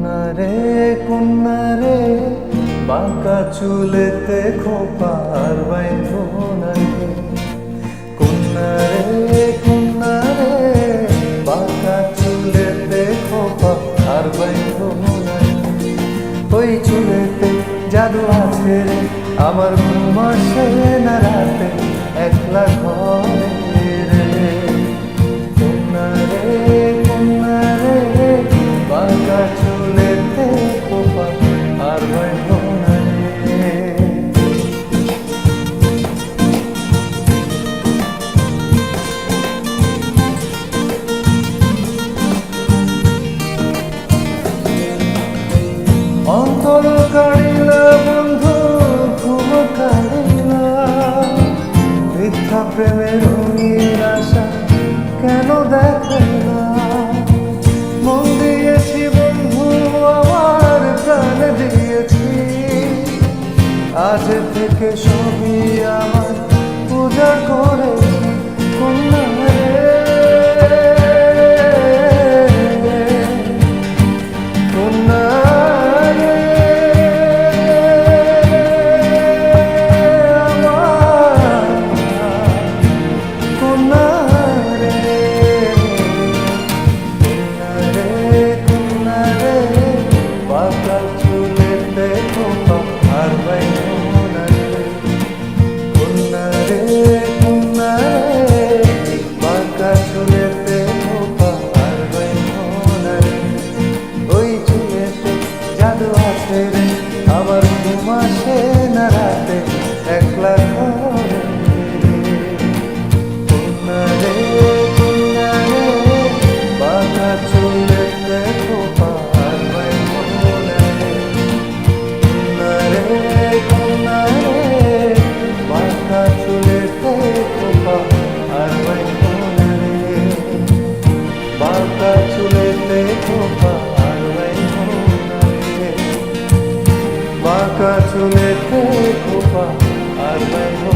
কন্যা রে বাঁকা চুলেতে খোপার বাইন্ধো না রে। কন্যা রে বাঁকা চুলেতে খোপা আর বাইন্ধো না রে। ওই চুলেতে জাদু আছে রে, আমার ঘুম আসে না রাতে একলা ঘরে রে। কন্যা রে বাঁকা চুলেতে খোপা আর বাইন্ধো না রে। অন্তর কাড়িলা বন্ধু ঘুম কাড়িলা, মিথ্যা প্রেমের রঙিন আশা কেন দেখাইলা। মন দিয়েছি বন্ধু আমার প্রাণ দিয়েছি, আজ থেকে সবই আমার পূজা করেছি। কন্যা আমার ঘুম আসে না রাতে একলা ঘরে। কন্যা রে বাঁকা চুলেতে খোপা আর বাইন্ধো না রে। কন্যা রে বাঁকা চুলেতে খোপা আর বাইন্ধো না রে। বাঁকা চুলেতে খোপা আর বাইন্ধো না রে। বাঁকা চুলেতে খোপা আর বাইন্ধো